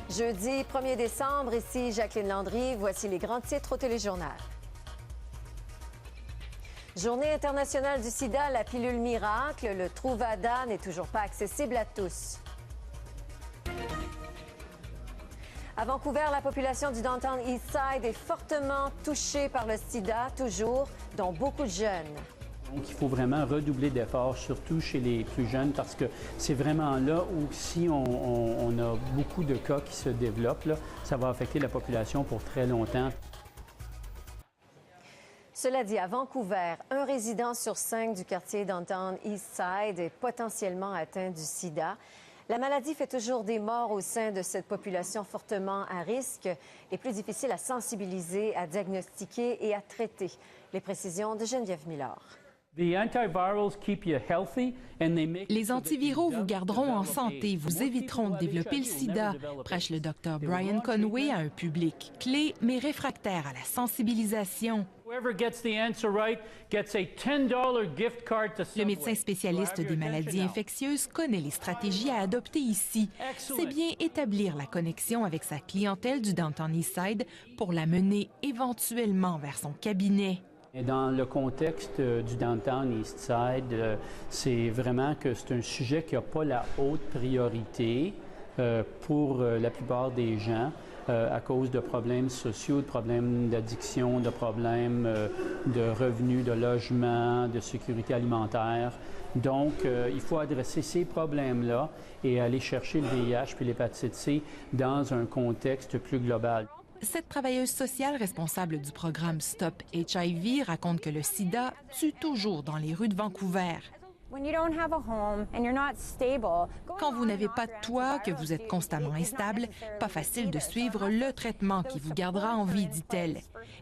Jeudi 1er décembre, ici Jacqueline Landry. Voici les grands titres au téléjournal. Journée internationale du sida, la pilule miracle. Le Truvada n'est toujours pas accessible à tous. À Vancouver, la population du Downtown Eastside est fortement touchée par le sida, toujours, dont beaucoup de jeunes. Donc, il faut vraiment redoubler d'efforts, surtout chez les plus jeunes, parce que c'est vraiment là où, si on a beaucoup de cas qui se développent, là, ça va affecter la population pour très longtemps. Cela dit, à Vancouver, un résident sur 5 du quartier Downtown Eastside est potentiellement atteint du sida. La maladie fait toujours des morts au sein de cette population fortement à risque et plus difficile à sensibiliser, à diagnostiquer et à traiter. Les précisions de Geneviève Miller. Les antiviraux vous garderont en santé, vous éviteront de développer le sida, prêche le Dr Brian Conway à un public clé mais réfractaire à la sensibilisation. Le médecin spécialiste des maladies infectieuses connaît les stratégies à adopter ici. C'est bien établir la connexion avec sa clientèle du Downtown Eastside pour la mener éventuellement vers son cabinet. Dans le contexte du Downtown Eastside, c'est vraiment que c'est un sujet qui n'a pas la haute priorité pour la plupart des gens à cause de problèmes sociaux, de problèmes d'addiction, de problèmes de revenus, de logement, de sécurité alimentaire. Donc, il faut adresser ces problèmes-là et aller chercher le VIH puis l'hépatite C dans un contexte plus global. Cette travailleuse sociale responsable du programme Stop HIV raconte que le sida tue toujours dans les rues de Vancouver. Quand vous n'avez pas de toit, que vous êtes constamment instable, pas facile de suivre le traitement qui vous gardera en vie, dit-elle.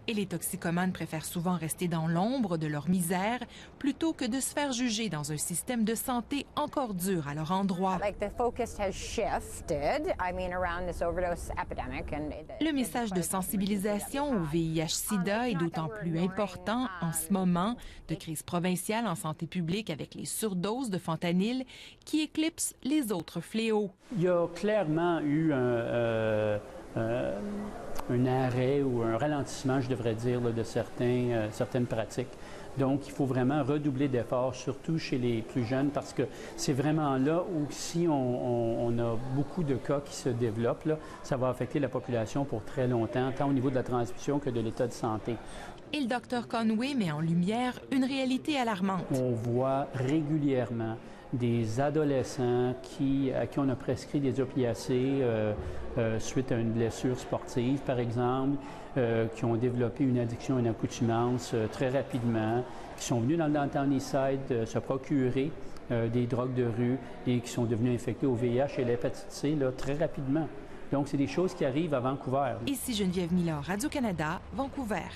Et les toxicomanes préfèrent souvent rester dans l'ombre de leur misère plutôt que de se faire juger dans un système de santé encore dur à leur endroit. Le message de sensibilisation au VIH-Sida est d'autant plus important en ce moment de crise provinciale en santé publique avec les surdoses de fentanyl qui éclipsent les autres fléaux. Il y a clairement eu un arrêt ou un ralentissement, je devrais dire, là, de certaines pratiques. Donc, il faut vraiment redoubler d'efforts, surtout chez les plus jeunes, parce que c'est vraiment là où, si on a beaucoup de cas qui se développent, là, ça va affecter la population pour très longtemps, tant au niveau de la transmission que de l'état de santé. Et le Dr Conway met en lumière une réalité alarmante. On voit régulièrement des adolescents à qui on a prescrit des opiacés suite à une blessure sportive, par exemple, qui ont développé une addiction, une accoutumance très rapidement, qui sont venus dans le Downtown Eastside se procurer des drogues de rue et qui sont devenus infectés au VIH et l'hépatite C là, très rapidement. Donc, c'est des choses qui arrivent à Vancouver. Ici Geneviève Miller, Radio-Canada, Vancouver.